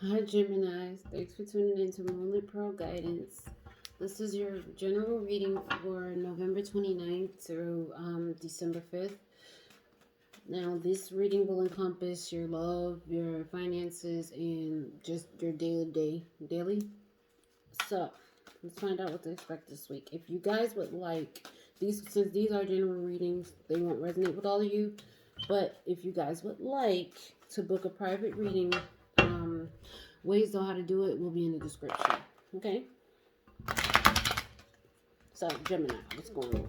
Hi Gemini, thanks for tuning in to Moonlit Pearl Guidance. This is your general reading for November 29th through December 5th. Now, this reading will encompass your love, your finances, and just your daily. So, let's find out what to expect this week. If you guys would like these, since these are general readings, they won't resonate with all of you. But if you guys would like to book a private reading, ways on how to do it will be in the description. Okay? So, Gemini, what's going on?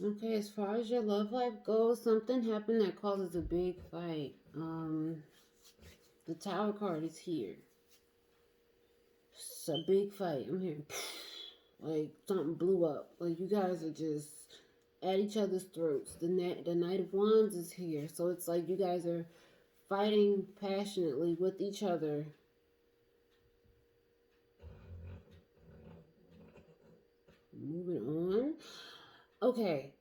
Okay, as far as your love life goes, something happened that causes a big fight. The Tower card is here. It's a big fight. I'm hearing like something blew up. Like you guys are just at each other's throats. The Knight of Wands is here, so it's like you guys are fighting passionately with each other. Moving on. Okay,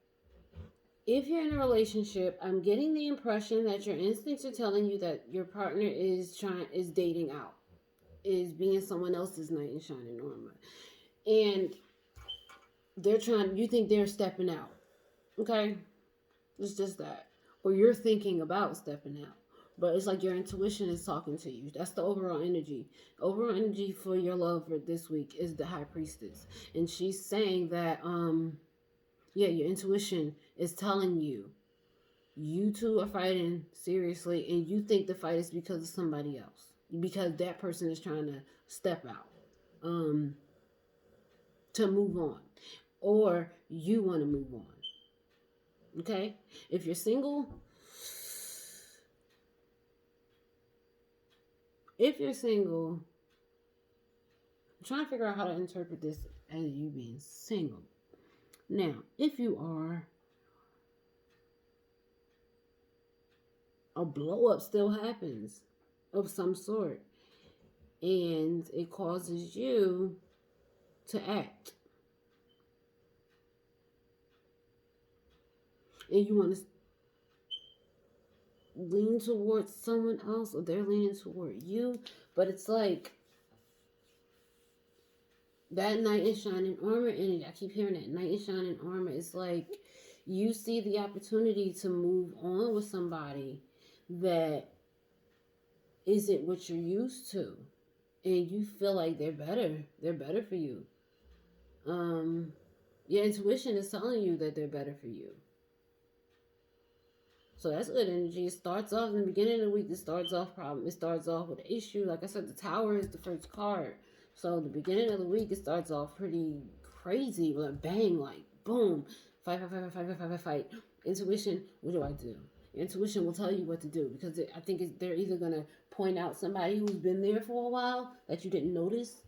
if you're in a relationship, I'm getting the impression that your instincts are telling you that your partner is dating out, is being someone else's knight in shining armor, and you think they're stepping out. Okay, it's just that, or you're thinking about stepping out, but it's like your intuition is talking to you. That's the overall energy. Overall energy for your love for this week is the High Priestess, and she's saying that yeah, your intuition is telling you two are fighting seriously, and you think the fight is because of somebody else, because that person is trying to step out, um, to move on, or you want to move on. Okay, if you're single, if you're single, I'm trying to figure out how to interpret this as you being single. Now, if you are, a blow up still happens of some sort, and it causes you to act, and you want to lean towards someone else, or they're leaning toward you, but it's like that knight in shining armor energy. I keep hearing that knight in shining armor. It's like you see the opportunity to move on with somebody that isn't what you're used to, and you feel like they're better for you. Your intuition is telling you that they're better for you. So that's good energy. It starts off in the beginning of the week. It starts off problem. It starts off with an issue. Like I said, the Tower is the first card. So the beginning of the week, it starts off pretty crazy. Like bang, like boom, fight, fight, fight, fight, fight, fight, fight, fight. Intuition. What do I do? Your intuition will tell you what to do, because I think they're either gonna point out somebody who's been there for a while that you didn't notice,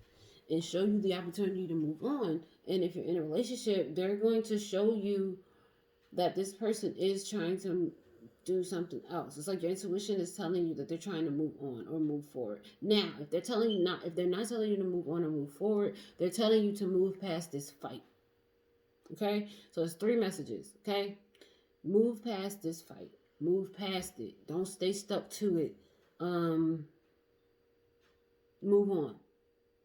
and show you the opportunity to move on. And if you're in a relationship, they're going to show you that this person is trying to do something else. It's like your intuition is telling you that they're trying to move on or move forward. Now, if they're not telling you to move on or move forward, they're telling you to move past this fight. Okay? So it's three messages, okay? Move past this fight. Move past it. Don't stay stuck to it. Um Move on.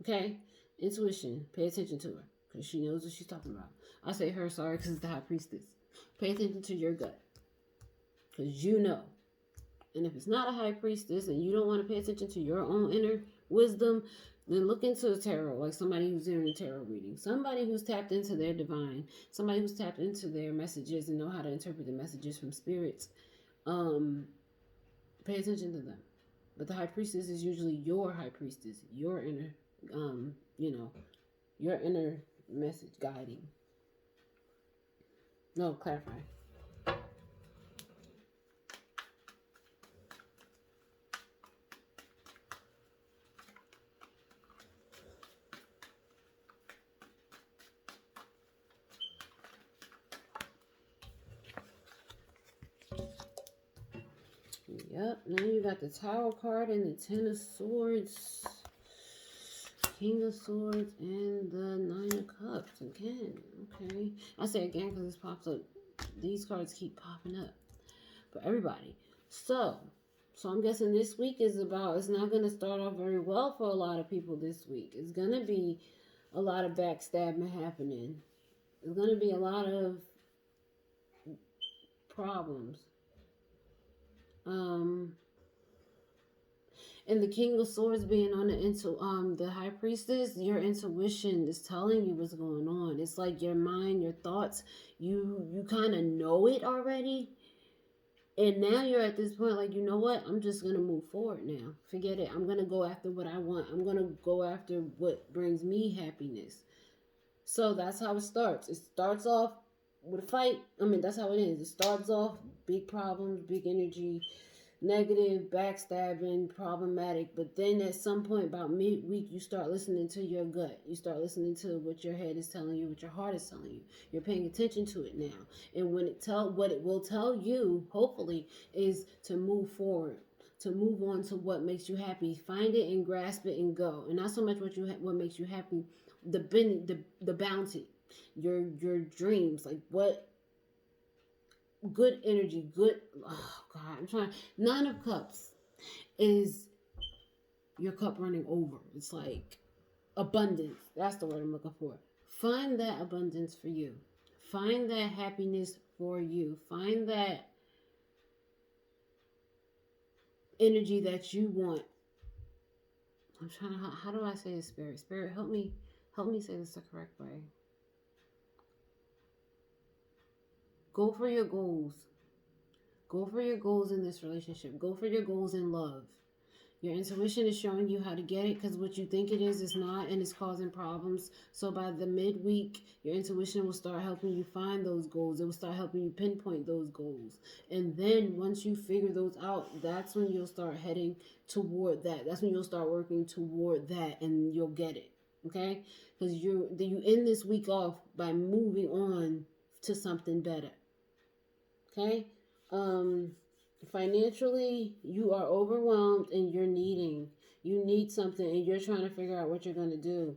Okay? Intuition, pay attention to her, because she knows what she's talking about. I say her, sorry, because it's the High Priestess. Pay attention to your gut, because you know. And if it's not a High Priestess and you don't want to pay attention to your own inner wisdom, then look into the tarot, like somebody who's doing a tarot reading, somebody who's tapped into their divine, somebody who's tapped into their messages and know how to interpret the messages from spirits. Um, Pay attention to them. But the High Priestess is usually your High Priestess, your inner you know, your inner message guiding. No, clarify. Yep, now you got the Tower card and the Ten of Swords, King of Swords, and the Nine of Cups again. Okay, I say again because this pops up. These cards keep popping up for everybody. So I'm guessing this week is about. It's not gonna start off very well for a lot of people this week. It's gonna be a lot of backstabbing happening. There's gonna be a lot of problems. And the King of Swords being on the High Priestess, your intuition is telling you what's going on. It's like your mind, your thoughts, you kind of know it already. And now you're at this point, like, you know what? I'm just going to move forward now. Forget it. I'm going to go after what I want. I'm going to go after what brings me happiness. So that's how it starts. It starts off with a fight. I mean, that's how it ends. It starts off big problems, big energy, negative, backstabbing, problematic. But then at some point, about midweek, you start listening to your gut. You start listening to what your head is telling you, what your heart is telling you. You're paying attention to it now. And what it will tell you, hopefully, is to move forward, to move on to what makes you happy. Find it and grasp it and go. And not so much what makes you happy, the bounty, your dreams, like what good energy, good, oh God, I'm trying. Nine of Cups is your cup running over. It's like abundance. That's the word I'm looking for. Find that abundance for you. Find that happiness for you. Find that energy that you want. I'm trying to, how do I say it, Spirit? Spirit, help me say this the correct way. Go for your goals. Go for your goals in this relationship. Go for your goals in love. Your intuition is showing you how to get it, because what you think it is not, and it's causing problems. So by the midweek, your intuition will start helping you find those goals. It will start helping you pinpoint those goals. And then once you figure those out, that's when you'll start heading toward that. That's when you'll start working toward that, and you'll get it. Okay? Because you end this week off by moving on to something better. Okay? Financially, you are overwhelmed and you need something, and you're trying to figure out what you're going to do.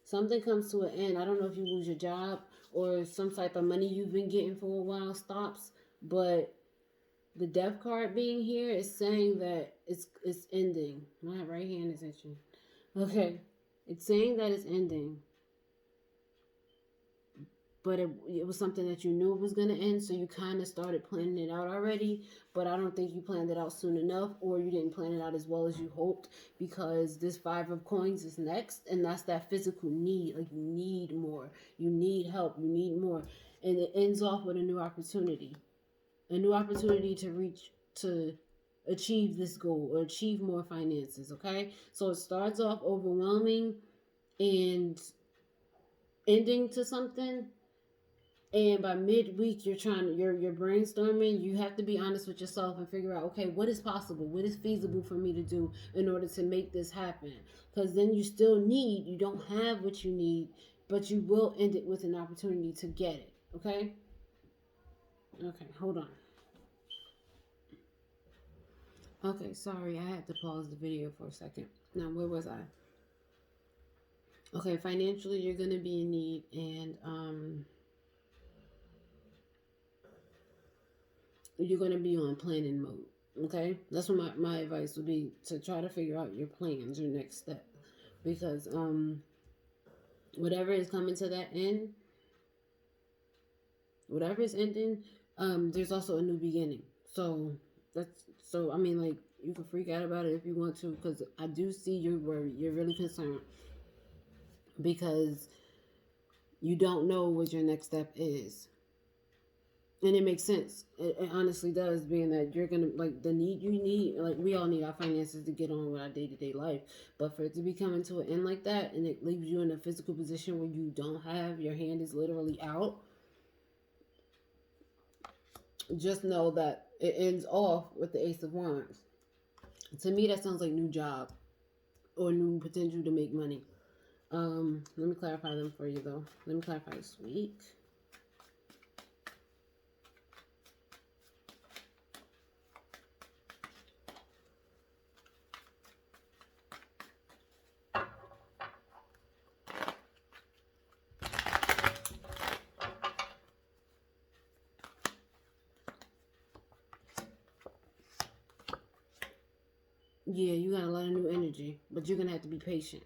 Something comes to an end. I don't know if you lose your job or some type of money you've been getting for a while stops, but the Death card being here is saying that it's ending. My right hand is itching. Okay. It's saying that it's ending. But it was something that you knew it was going to end, so you kind of started planning it out already, but I don't think you planned it out soon enough, or you didn't plan it out as well as you hoped, because this Five of Coins is next, and that's that physical need. Like, you need more. You need help. You need more. And it ends off with a new opportunity. A new opportunity to achieve this goal or achieve more finances, okay? So it starts off overwhelming and ending to something. And by midweek, you're brainstorming. You have to be honest with yourself and figure out, okay, what is possible? What is feasible for me to do in order to make this happen? Because then you don't have what you need, but you will end it with an opportunity to get it. Okay? Okay, hold on. Okay, sorry, I had to pause the video for a second. Now, where was I? Okay, financially, you're going to be in need, and, you're going to be on planning mode. Okay, that's what my advice would be, to try to figure out your plans, your next step, because whatever is coming to that end, whatever is ending, there's also a new beginning. So I mean, like, you can freak out about it if you want to, because I do see you're worried, you're really concerned, because you don't know what your next step is. And it makes sense. It honestly does, being that you're gonna like the need you need. Like we all need our finances to get on with our day-to-day life, but for it to be coming to an end like that, and it leaves you in a physical position where you don't have your hand is literally out, just know that it ends off with the Ace of Wands. To me, that sounds like new job or new potential to make money. Let me clarify them for you though. Let me clarify this week. Yeah, you got a lot of new energy, but you're gonna have to be patient.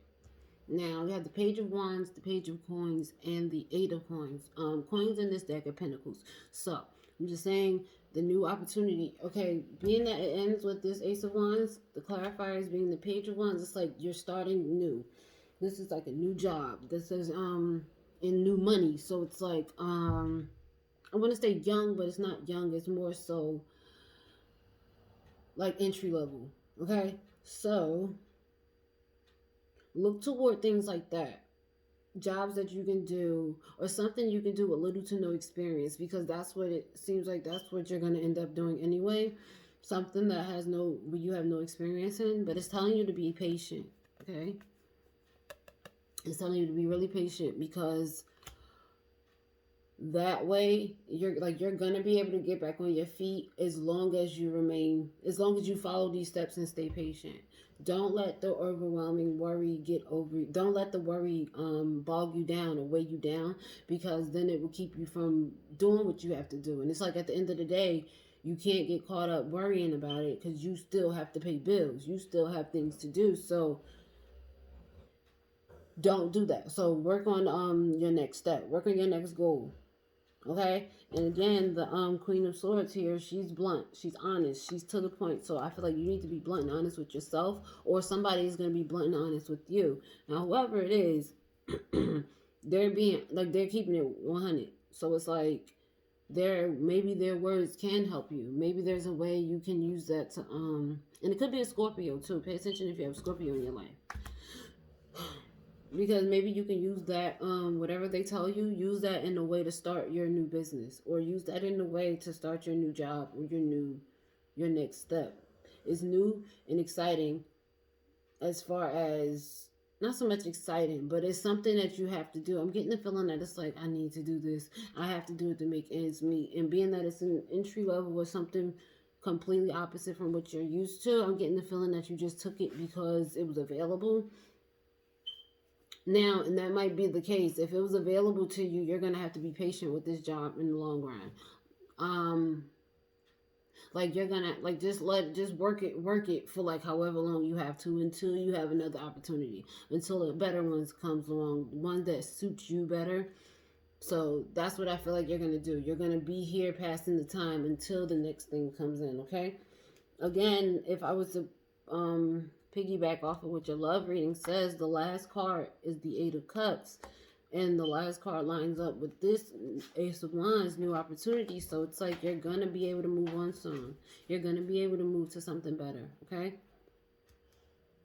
Now we have the Page of Wands, the Page of Coins, and the Eight of Coins. Coins in this deck are Pentacles. So I'm just saying the new opportunity. Okay, being that it ends with this Ace of Wands, the clarifiers being the Page of Wands, it's like you're starting new. This is like a new job. This is in new money. So it's like I want to say young, but it's not young. It's more so like entry level. Okay, so look toward things like that, jobs that you can do or something you can do with little to no experience, because that's what it seems like, that's what you're going to end up doing anyway. Something that has no, you have no experience in, but it's telling you to be patient. Okay, it's telling you to be really patient, because that way you're gonna be able to get back on your feet as long as you follow these steps and stay patient. Don't let the overwhelming worry don't let the worry bog you down or weigh you down, because then it will keep you from doing what you have to do. And it's like at the end of the day, you can't get caught up worrying about it, because you still have to pay bills, you still have things to do. So don't do that. So work on your next step, work on your next goal. Okay, and again, the Queen of Swords here, she's blunt, she's honest, she's to the point. So I feel like you need to be blunt and honest with yourself, or somebody is going to be blunt and honest with you. Now, whoever it is, they're keeping it 100. So it's like maybe their words can help you. Maybe there's a way you can use that to and it could be a Scorpio too. Pay attention if you have Scorpio in your life, because maybe you can use that whatever they tell you, use that in a way to start your new business, or use that in a way to start your new job, or your next step. It's new and exciting, as far as not so much exciting, but it's something that you have to do. I'm getting the feeling that it's like, I need to do this, I have to do it to make ends meet. And being that it's an entry level or something completely opposite from what you're used to, I'm getting the feeling that you just took it because it was available. Now, and that might be the case. If it was available to you, you're going to have to be patient with this job in the long run. Like you're going to just work it for like however long you have to, until you have another opportunity, until a better one comes along, one that suits you better. So that's what I feel like you're going to do. You're going to be here passing the time until the next thing comes in. Okay. Again, if I was to, piggyback off of what your love reading says, the last card is the Eight of Cups, and the last card lines up with this Ace of Wands, new opportunity. So it's like you're gonna be able to move on soon. You're gonna be able to move to something better. Okay,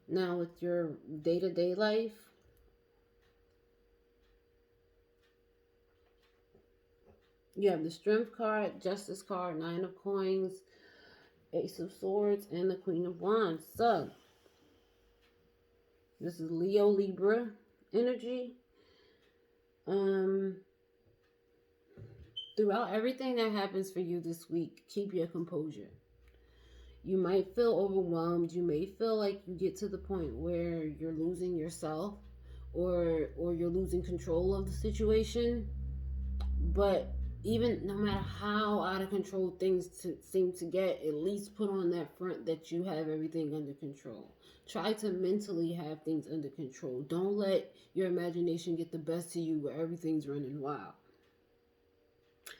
now with your day-to-day life, you have the Strength card, Justice card, Nine of Coins, Ace of Swords, and the Queen of Wands. So this is Leo Libra energy. Throughout everything that happens for you this week, keep your composure. You might feel overwhelmed. You may feel like you get to the point where you're losing yourself, or you're losing control of the situation. But even no matter how out of control things seem to get, at least put on that front that you have everything under control. Try to mentally have things under control. Don't let your imagination get the best of you where everything's running wild.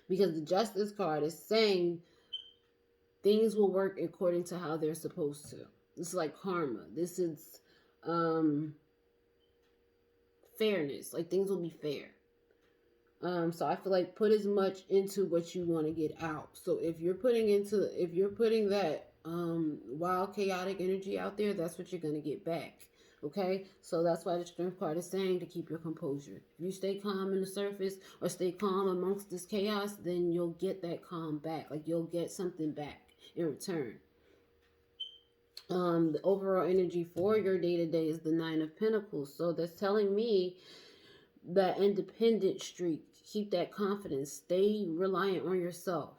Because the Justice card is saying things will work according to how they're supposed to. It's like karma. This is fairness. Like things will be fair. So I feel like put as much into what you want to get out. So if you're putting that wild chaotic energy out there, that's what you're gonna get back. Okay, so that's why the strength card is saying to keep your composure. If you stay calm in the surface or stay calm amongst this chaos, then you'll get that calm back. Like you'll get something back in return. The overall energy for your day to day is the Nine of Pentacles. So that's telling me that independent streak. Keep that confidence. Stay reliant on yourself.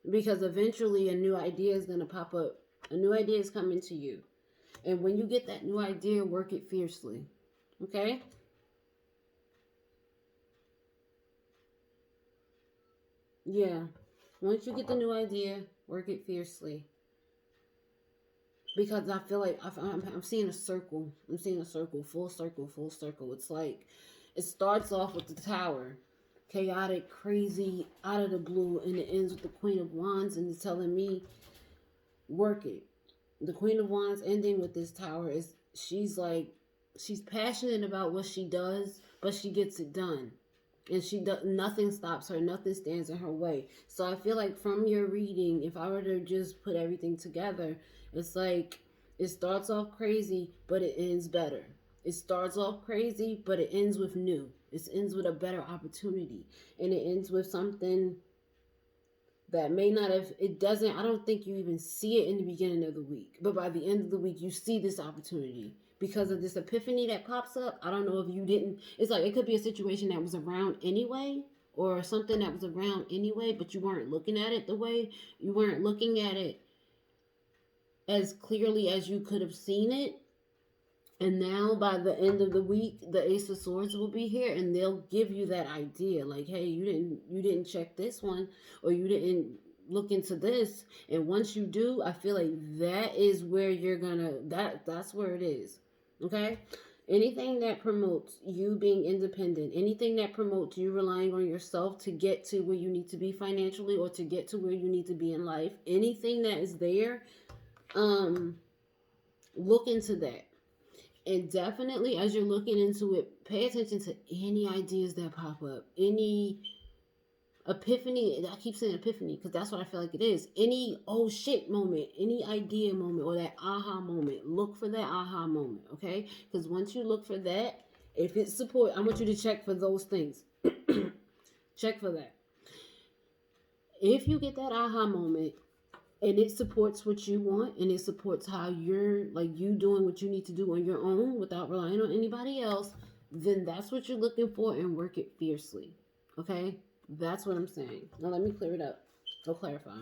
Because eventually a new idea is going to pop up. A new idea is coming to you. And when you get that new idea, work it fiercely. Okay? Yeah. Once you get the new idea, work it fiercely. Because I feel like I'm seeing a circle. I'm seeing a circle, full circle, full circle. It's like it starts off with the Tower, chaotic, crazy, out of the blue, and it ends with the Queen of Wands, and it's telling me work it. The Queen of Wands ending with this Tower is she's passionate about what she does, but she gets it done. And nothing stops her, nothing stands in her way. So I feel like from your reading, if I were to just put everything together, it's like it starts off crazy, but it ends better. It starts off crazy, but it ends with new. It ends with a better opportunity. And it ends with something that may not have, I don't think you even see it in the beginning of the week. But by the end of the week, you see this opportunity. Because of this epiphany that pops up, I don't know if you didn't. It's like it could be a situation that was around anyway, or something that was around anyway, but you weren't looking at it you weren't looking at it as clearly as you could have seen it. And now by the end of the week, the Ace of Swords will be here, and they'll give you that idea, like, hey, you didn't check this one, or you didn't look into this. And once you do, I feel like that is where you're gonna that's where it is. Okay? Anything that promotes you being independent, anything that promotes you relying on yourself to get to where you need to be financially or to get to where you need to be in life, anything that is there, look into that. And definitely as you're looking into it, pay attention to any ideas that pop up, any epiphany. I keep saying epiphany because that's what I feel like it is. Any oh shit moment, any idea moment, or that aha moment. Look for that aha moment, okay? Because once you look for that, if it support, I want you to check for those things. Check for that. If you get that aha moment and it supports what you want, and it supports how you're like you doing what you need to do on your own without relying on anybody else, then that's what you're looking for, and work it fiercely. Okay? That's what I'm saying. Now let me clear it up. Go clarify.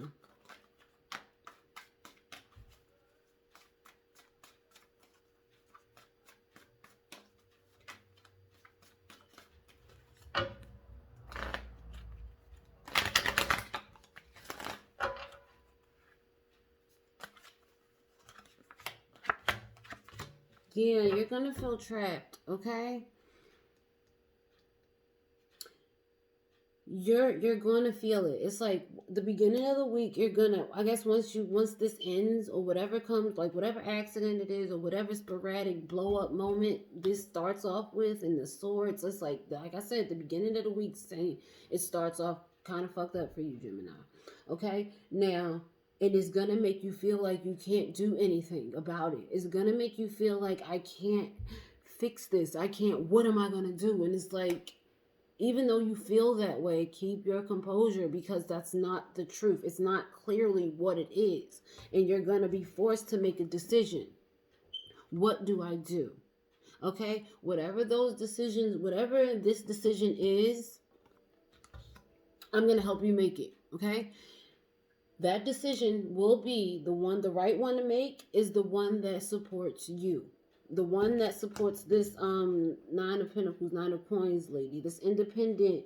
Yeah, you're gonna feel trapped, okay? You're gonna feel it. It's like the beginning of the week, you're gonna, I guess once this ends, or whatever comes, like whatever accident it is, or whatever sporadic blow up moment this starts off with, and the swords, it's like I said, the beginning of the week, saying it starts off kind of fucked up for you, Gemini. Okay? Now, it is gonna make you feel like you can't do anything about it. It's gonna make you feel like I can't fix this. I can't, what am I gonna do? And it's like, even though you feel that way, keep your composure, because that's not the truth. It's not clearly what it is. And you're going to be forced to make a decision. What do I do? Okay? Whatever those decisions, whatever this decision is, I'm going to help you make it. Okay? That decision will be the right one to make is the one that supports you. The one that supports this Nine of Pentacles, Nine of Coins lady, this independent,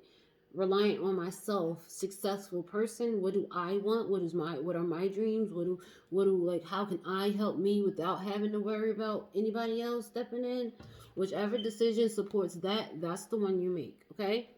reliant on myself, successful person. What do I want? What are my dreams? How can I help me without having to worry about anybody else stepping in? Whichever decision supports that, that's the one you make, okay?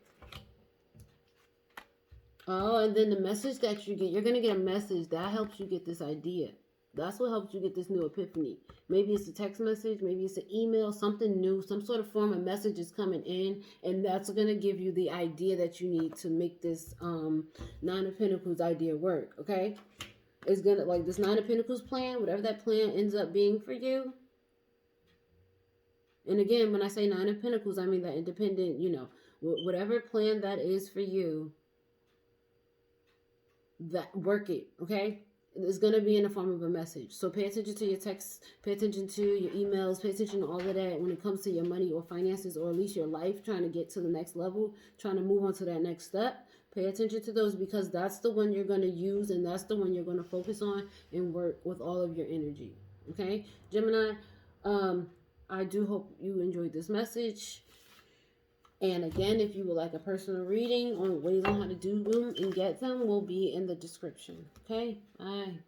Oh, and then the message that you get, you're going to get a message that helps you get this idea. That's what helps you get this new epiphany. Maybe it's a text message, maybe it's an email, something new, some sort of form of message is coming in, and that's gonna give you the idea that you need to make this Nine of Pentacles idea work. Okay, it's gonna, like, this Nine of Pentacles plan, whatever that plan ends up being for you. And again, when I say Nine of Pentacles, I mean that independent, you know, whatever plan that is for you, that work it, okay? It's going to be in the form of a message. So pay attention to your texts, pay attention to your emails, pay attention to all of that when it comes to your money or finances, or at least your life, trying to get to the next level, trying to move on to that next step. Pay attention to those, because that's the one you're going to use, and that's the one you're going to focus on and work with all of your energy. Okay, Gemini, I do hope you enjoyed this message. And again, if you would like a personal reading on ways on how to do them and get them, will be in the description. Okay, bye.